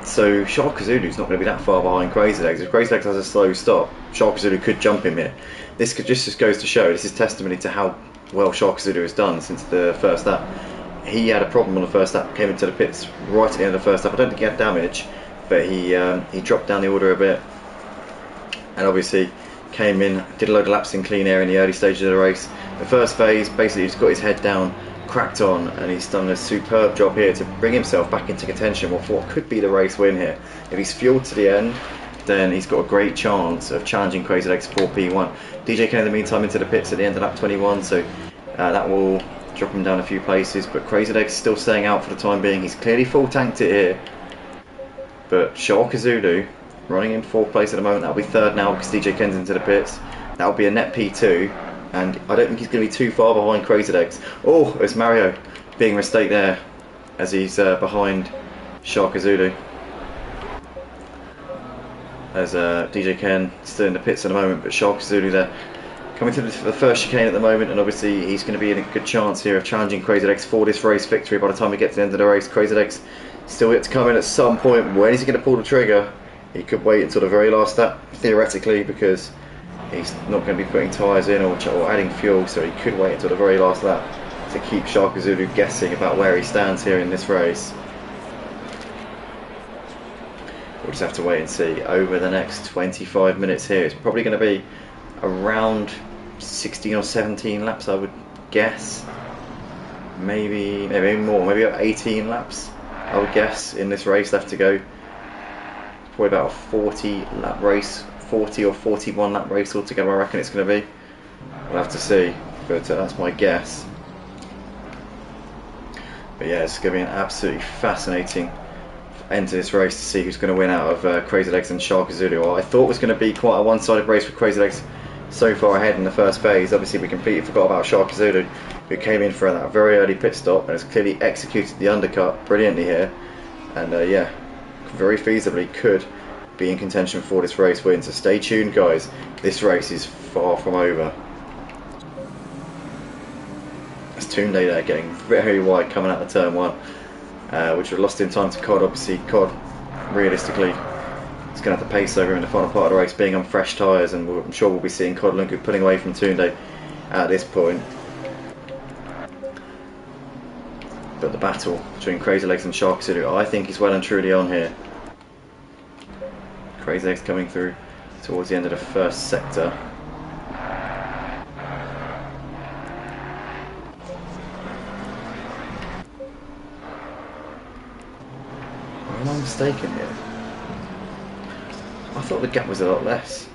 So, Shaka Zulu's not going to be that far behind Crazy Legs. If Crazy Legs has a slow stop, Shaka Zulu could jump him here. This could just goes to show, this is testimony to how well Shaka Zulu has done since the first lap. He had a problem on the first lap, came into the pits right at the end of the first lap. I don't think he had damage, but he dropped down the order a bit, and obviously came in, did a load of laps in clean air in the early stages of the race. The first phase, basically he's got his head down, cracked on, and he's done a superb job here to bring himself back into contention for what could be the race win here. If he's fueled to the end, then he's got a great chance of challenging Crazy Legs for P1. DJ Ken in the meantime into the pits at the end of lap 21, so that will drop him down a few places, but Crazy Legs still staying out for the time being. He's clearly full tanked it here, but Shaka Zulu running in 4th place at the moment. That'll be 3rd now because DJ Ken's into the pits. That'll be a net P2, and I don't think he's going to be too far behind Crazy Legs. Oh, it's Mario being a mistake there as he's behind Shaka Zulu. As DJ Ken still in the pits at the moment, but Shaka Zulu there coming to the first chicane at the moment, and obviously he's going to be in a good chance here of challenging Crazy Legs for this race victory by the time we get to the end of the race. Crazy Legs still yet to come in at some point. When is he going to pull the trigger? He could wait until the very last lap, theoretically, because he's not going to be putting tyres in or adding fuel, so he could wait until the very last lap to keep Shaka Zulu guessing about where he stands here in this race. We'll just have to wait and see over the next 25 minutes here. It's probably going to be around 16 or 17 laps, I would guess. Maybe more, maybe about 18 laps, I would guess, in this race left to go. Probably about a 40 lap race, 40 or 41 lap race altogether, I reckon it's going to be. We'll have to see, but that's my guess. But yeah, it's going to be an absolutely fascinating end to this race to see who's going to win out of Crazy Legs and Shark Zulu. I thought it was going to be quite a one-sided race with Crazy Legs so far ahead in the first phase. Obviously we completely forgot about Shark Zulu, who came in for that very early pit stop and has clearly executed the undercut brilliantly here, and yeah, very feasibly could be in contention for this race win. So stay tuned guys, this race is far from over. That's Tunde there getting very wide coming out of turn 1, which would have lost him time to Cod. Obviously Cod realistically is going to have to pace over in the final part of the race, being on fresh tyres, and I'm sure we'll be seeing Cod Lunku pulling away from Tunde at this point. But the battle between Crazy Legs and Shark Zulu, I think, is well and truly on here. Crazy Legs coming through towards the end of the first sector. Am I mistaken here? I thought the gap was a lot less.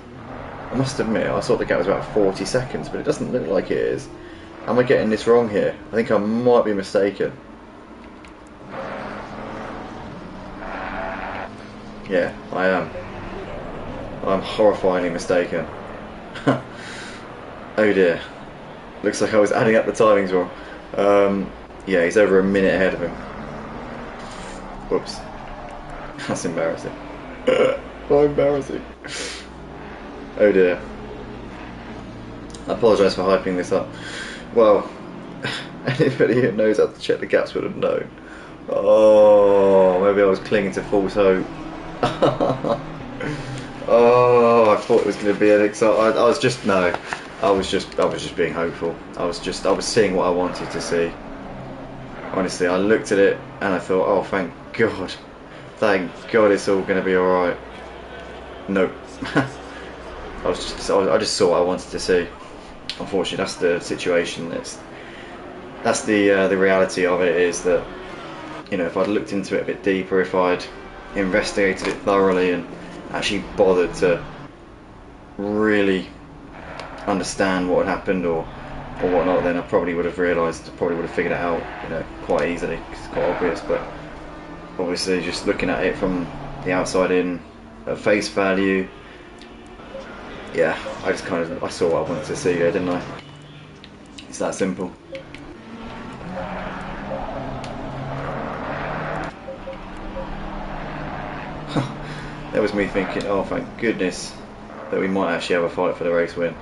I must admit, I thought the gap was about 40 seconds, but it doesn't look like it is. Am I getting this wrong here? I think I might be mistaken. Yeah, I am. I'm horrifyingly mistaken. Oh dear. Looks like I was adding up the timings wrong. Yeah, he's over a minute ahead of him. Whoops. That's embarrassing. Oh, embarrassing. Oh dear. I apologise for hyping this up. Well, anybody who knows how to check the gaps would have known. Oh, maybe I was clinging to false hope. Oh, I thought it was going to be an exciting. I was just being hopeful. I was seeing what I wanted to see. Honestly, I looked at it and I thought, oh, thank God, it's all going to be all right. Nope. I just saw what I wanted to see. Unfortunately, that's the situation. That's the reality of it, is that, you know, if I'd looked into it a bit deeper, if I'd investigated it thoroughly and actually bothered to really understand what had happened or whatnot, then I probably would have realised, probably would have figured it out, you know, quite easily, because it's quite obvious. But obviously, just looking at it from the outside in, at face value, yeah, I saw what I wanted to see there, didn't I? It's that simple. That was me thinking, oh, thank goodness that we might actually have a fight for the race win.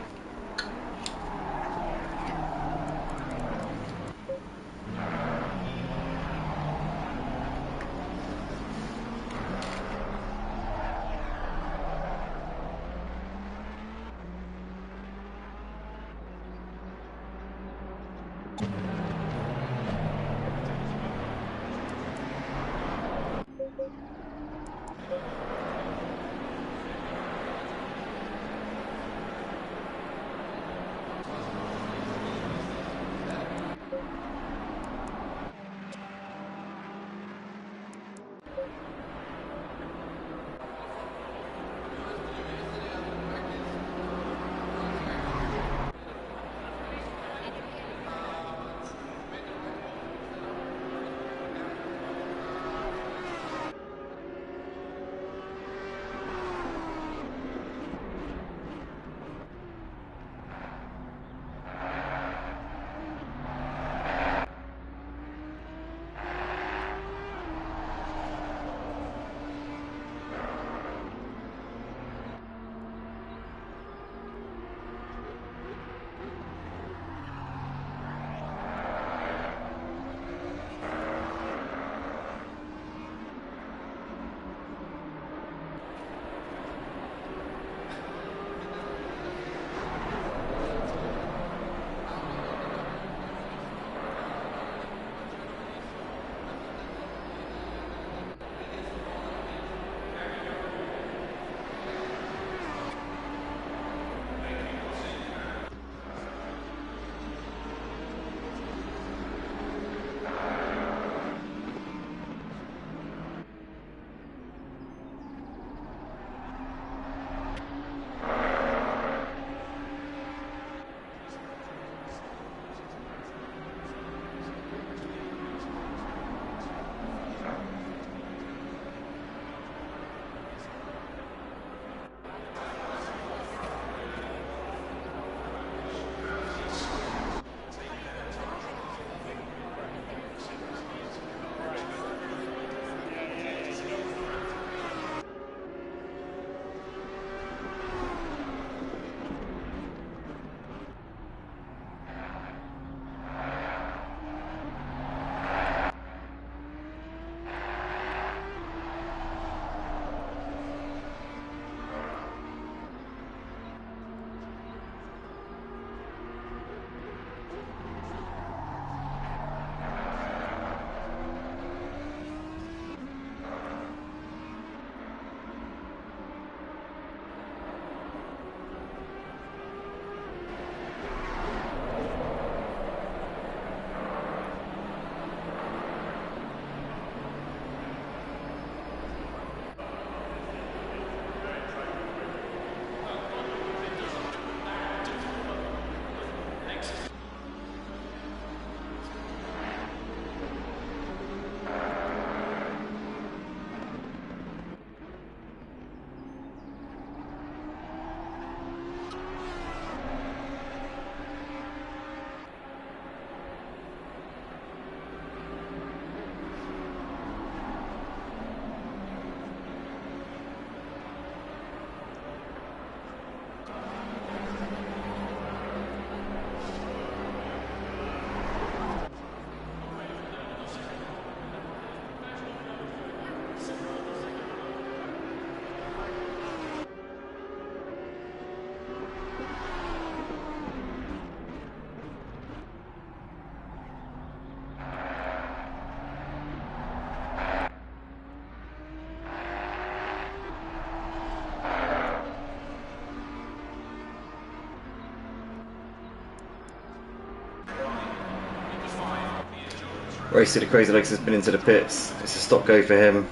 Race to the Crazy Legs has been into the pits. It's a stop go for him.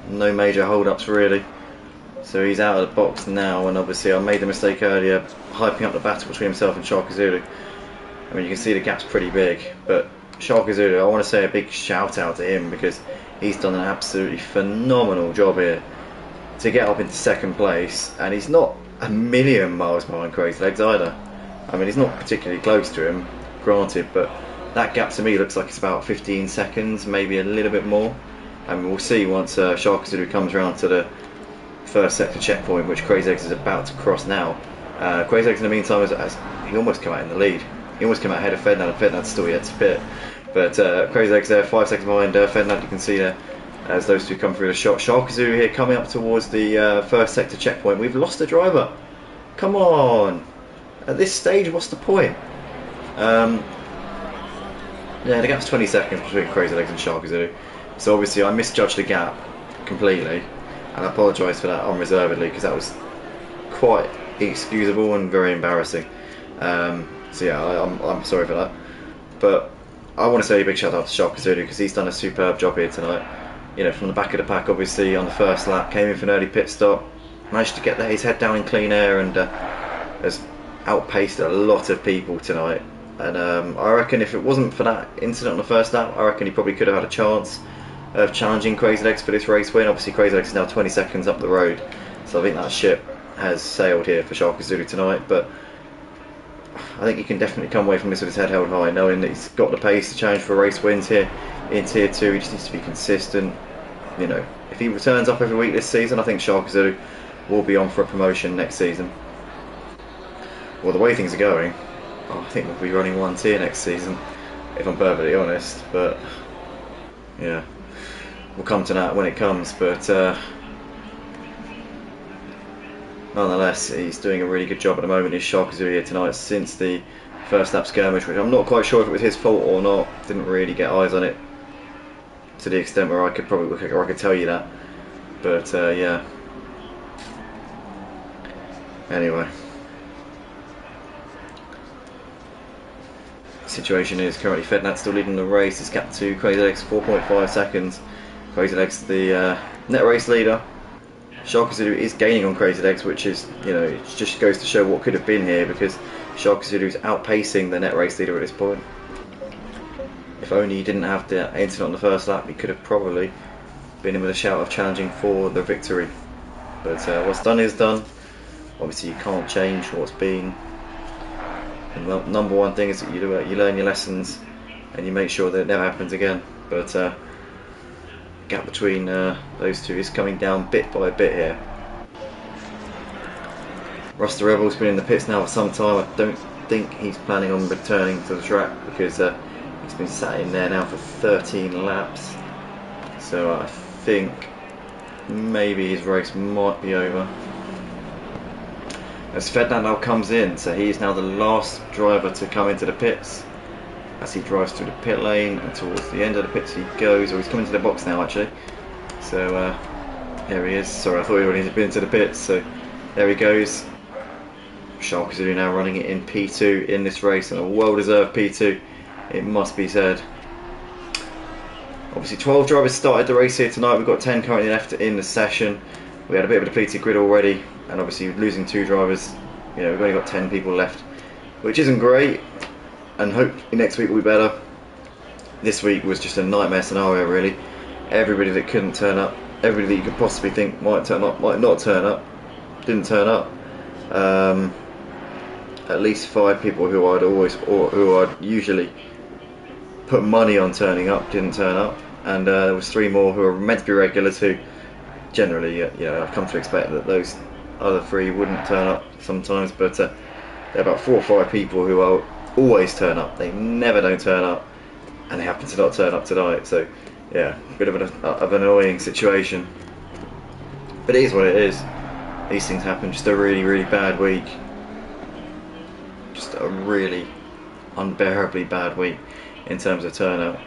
No major hold-ups really. So he's out of the box now, and obviously I made the mistake earlier hyping up the battle between himself and Shark Zulu. I mean, you can see the gap's pretty big, but Shark Zulu, I want to say a big shout out to him because he's done an absolutely phenomenal job here to get up into second place, and he's not a million miles behind Crazy Legs either. I mean, he's not particularly close to him, granted, but that gap to me looks like it's about 15 seconds, maybe a little bit more. And we'll see once Shark Zulu comes around to the first sector checkpoint, which Crazy Legs is about to cross now. Crazy Legs in the meantime he almost came out in the lead. He almost came out ahead of Ferdinand, and Ferdinand's still yet to pit. But Crazy Legs there, 5 seconds behind Ferdinand, you can see there as those two come through the shot. Shark Zulu here coming up towards the first sector checkpoint. We've lost a driver. Come on! At this stage, what's the point? Yeah, the gap's 20 seconds between Crazy Legs and Shark Zulu. So obviously I misjudged the gap completely, and I apologise for that unreservedly because that was quite inexcusable and very embarrassing. So yeah, I'm sorry for that. But I want to say a big shout out to Shark Zulu because he's done a superb job here tonight. You know, from the back of the pack, obviously on the first lap, came in for an early pit stop, managed to get his head down in clean air, and has outpaced a lot of people tonight. And I reckon if it wasn't for that incident on the first lap, I reckon he probably could have had a chance of challenging Crazy Legs for this race win. Obviously Crazy Legs is now 20 seconds up the road, so I think that ship has sailed here for Shark Zulu tonight. But I think he can definitely come away from this with his head held high, knowing that he's got the pace to challenge for race wins here in Tier 2. He just needs to be consistent. You know, if he returns up every week this season, I think Shark Zulu will be on for a promotion next season. Well, the way things are going, I think we'll be running 1 tier next season, if I'm perfectly honest. But yeah, we'll come to that when it comes. But nonetheless, he's doing a really good job at the moment. His Shark Zulu here tonight since the first lap skirmish, which I'm not quite sure if it was his fault or not. Didn't really get eyes on it to the extent where I could tell you that. But yeah. Anyway. Situation is currently Ferdinand still leading the race. His gap to Crazy Legs 4.5 seconds. Crazy Legs the net race leader. Shark Zulu is gaining on Crazy Legs, which is, you know, it just goes to show what could have been here, because Shark Zulu is outpacing the net race leader at this point. If only he didn't have the incident on the first lap, he could have probably been in with a shout of challenging for the victory. But what's done is done. Obviously you can't change what's been. And the number one thing is that you learn your lessons and you make sure that it never happens again. But gap between those two is coming down bit by bit here. Russ the Rebel's been in the pits now for some time. I don't think he's planning on returning to the track because he's been sat in there now for 13 laps. So I think maybe his race might be over. As Ferdinand now comes in, so he is now the last driver to come into the pits. As he drives through the pit lane, and towards the end of the pits he goes, or he's coming to the box now actually. So here he is. Sorry, I thought he already been into the pits. So there he goes. Shark Zulu now running it in P2 in this race, and a well-deserved P2, it must be said. Obviously 12 drivers started the race here tonight. We've got 10 currently left in the session. We had a bit of a depleted grid already, and obviously losing 2 drivers, you know, we've only got 10 people left, which isn't great, and hope next week will be better. This week was just a nightmare scenario really. Everybody that couldn't turn up, everybody that you could possibly think might turn up, might not turn up, didn't turn up. At least 5 people who I'd usually put money on turning up didn't turn up, and there was 3 more who are meant to be regulars who generally, you know, I've come to expect that those other 3 wouldn't turn up sometimes, but there are about 4 or 5 people who will always turn up. They never don't turn up, and they happen to not turn up tonight. So yeah, a bit of an annoying situation, but it is what it is. These things happen. Just a really, really bad week. Just a really unbearably bad week in terms of turnout.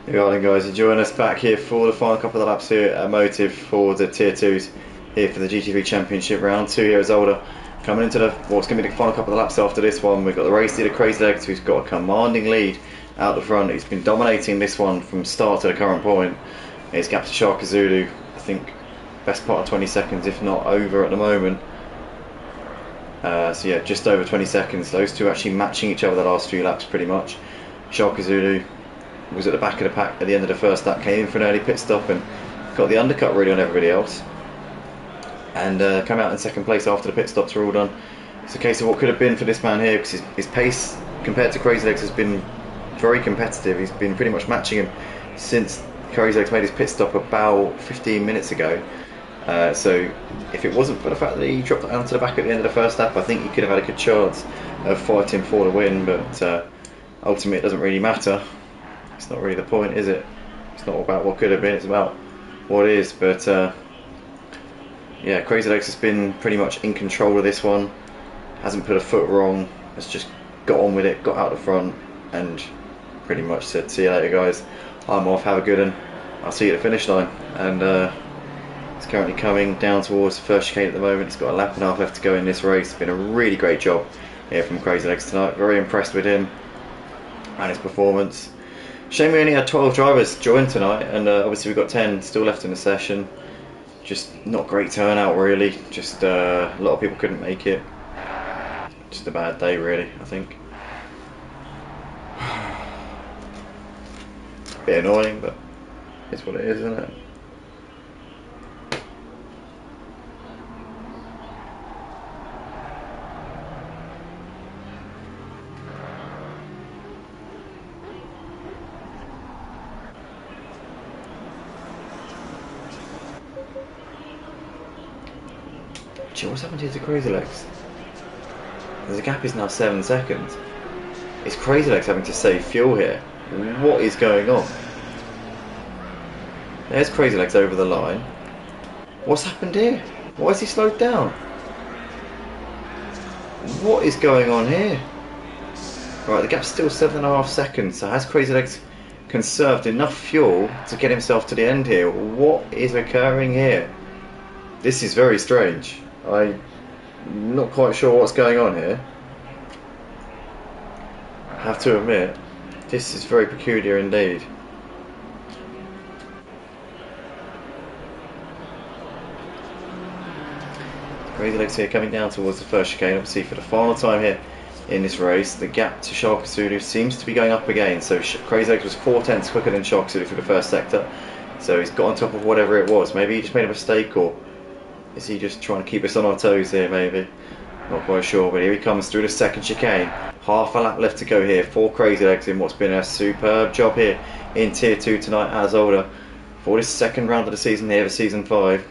Right then guys, join us back here for the final couple of laps here at Motive for the Tier 2s here for the GT3 Championship round 2 here at Zolder. Coming into what's going to be the final couple of laps after this one, we've got the race leader Crazy Legs, who's got a commanding lead out the front. He's been dominating this one from start to the current point. His gap to Shark Zulu, I think best part of 20 seconds if not over at the moment. So yeah, just over 20 seconds. Those two actually matching each other the last few laps pretty much. Shark Zulu was at the back of the pack at the end of the first lap, came in for an early pit stop and got the undercut really on everybody else, and came out in second place after the pit stops were all done. It's a case of what could have been for this man here, because his pace compared to Crazy Legs has been very competitive. He's been pretty much matching him since Crazy Legs made his pit stop about 15 minutes ago. So if it wasn't for the fact that he dropped down to the back at the end of the first lap, I think he could have had a good chance of fighting for the win, but ultimately it doesn't really matter. It's not really the point, is it? It's not about what could have been, it's about what is. But yeah, Crazy Legs has been pretty much in control of this one, hasn't put a foot wrong, has just got on with it, got out the front and pretty much said, see you later guys, I'm off, have a good one, I'll see you at the finish line. And it's currently coming down towards the first chicane at the moment. It's got a lap and a half left to go in this race. It's been a really great job here from Crazy Legs tonight, very impressed with him and his performance. Shame we only had 12 drivers join tonight, and obviously we've got 10 still left in the session. Just not great turnout really, just a lot of people couldn't make it. Just a bad day really, I think. Bit annoying, but it's what it is, isn't it? Gee, what's happened here to Crazy Legs? The gap is now 7 seconds. Is Crazy Legs having to save fuel here? What is going on? There's Crazy Legs over the line. What's happened here? Why is he slowed down? What is going on here? Right, the gap's still 7.5 seconds, so has Crazy Legs conserved enough fuel to get himself to the end here? What is occurring here? This is very strange. I'm not quite sure what's going on here. I have to admit, this is very peculiar indeed. Crazy Legs here coming down towards the first chicane, obviously for the final time here in this race. The gap to Shark Zulu seems to be going up again, so Crazy Legs was 4/10 quicker than Shark Zulu for the first sector, so he's got on top of whatever it was. Maybe he just made a mistake, or is he just trying to keep us on our toes here maybe? Not quite sure, but here he comes through the second chicane. Half a lap left to go here for Crazy Legs in what's been a superb job here in Tier 2 tonight as Zolder for this second round of the season here for Season 5.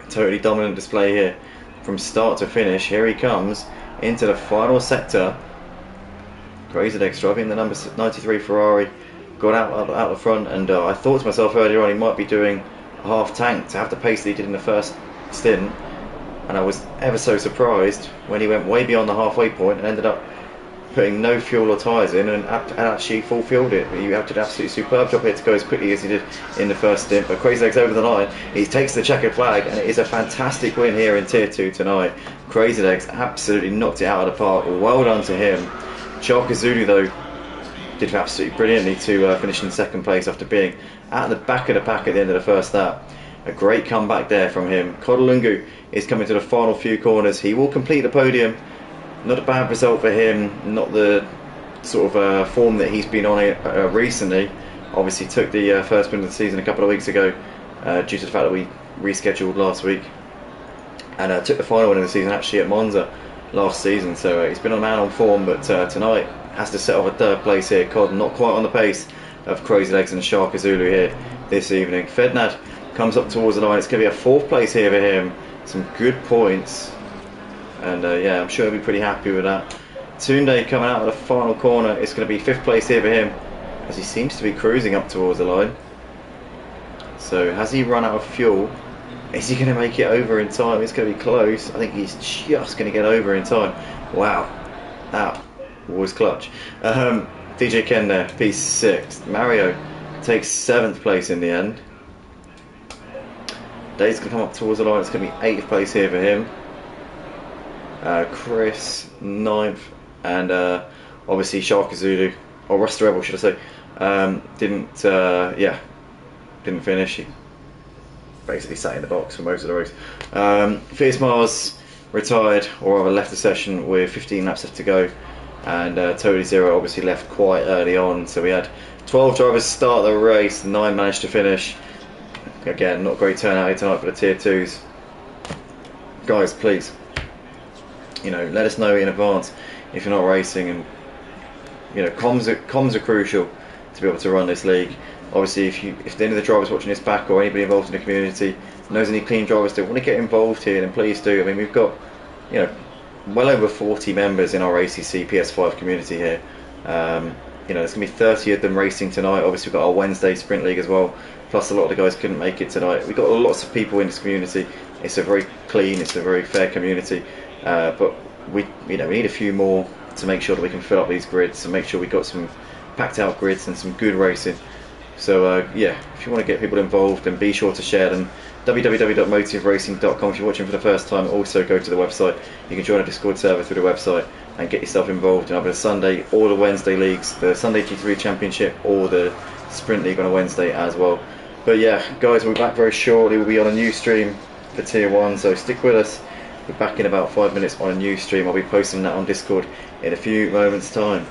A totally dominant display here from start to finish. Here he comes into the final sector. Crazy Legs driving the number 93 Ferrari. Got out the front, and I thought to myself earlier on he might be doing a half tank to have the pace that he did in the first stint, and I was ever so surprised when he went way beyond the halfway point and ended up putting no fuel or tyres in and actually fulfilled it. He had an absolutely superb job here to go as quickly as he did in the first stint, but Crazy Legs over the line, he takes the checkered flag, and it is a fantastic win here in Tier 2 tonight. Crazy Legs absolutely knocked it out of the park, well done to him. Shark Zulu though did absolutely brilliantly to finish in second place after being at the back of the pack at the end of the first lap. A great comeback there from him. Kodalungu is coming to the final few corners. He will complete the podium. Not a bad result for him, not the sort of form that he's been on recently. Obviously took the first win of the season a couple of weeks ago due to the fact that we rescheduled last week, and took the final win of the season actually at Monza last season, so he's been a man on form, but tonight has to set off a third place here. Cod not quite on the pace of Crazy Legs and Shark Zulu here this evening. Fednad comes up towards the line. It's going to be a fourth place here for him. Some good points, and yeah, I'm sure he'll be pretty happy with that. Tunde coming out of the final corner. It's going to be fifth place here for him, as he seems to be cruising up towards the line. So has he run out of fuel? Is he going to make it over in time? It's going to be close. I think he's just going to get over in time. Wow, that was clutch. DJ Ken there, P6. Mario takes 7th place in the end. Dave's going to come up towards the line. It's going to be 8th place here for him. Chris 9th, and obviously Shark Zulu, or Rust Rebel should I say, didn't finish. He basically sat in the box for most of the race. Fierce Mars retired, or rather left the session with 15 laps left to go, and Totally Zero obviously left quite early on, so we had 12 drivers start the race, 9 managed to finish. Again, not a great turnout here tonight for the Tier 2s. Guys, please, let us know in advance if you're not racing, and comms are crucial to be able to run this league. Obviously, if any of the drivers watching this back, or anybody involved in the community knows any clean drivers that want to get involved here, then please do. I mean, we've got well over 40 members in our ACC PS5 community here. There's going to be 30 of them racing tonight. Obviously, we've got our Wednesday sprint league as well. Plus, a lot of the guys couldn't make it tonight. We've got lots of people in this community. It's a very clean, it's a very fair community. But we need a few more to make sure that we can fill up these grids and make sure we've got some packed out grids and some good racing. So if you want to get people involved, then be sure to share them. www.motiveracing.com. If you're watching for the first time, also go to the website. You can join a Discord server through the website and get yourself involved in either the Sunday or the Wednesday leagues, the Sunday GT3 Championship or the Sprint League on a Wednesday as well. But yeah, guys, we'll be back very shortly. We'll be on a new stream for Tier 1, so stick with us. We're back in about 5 minutes on a new stream. I'll be posting that on Discord in a few moments' time.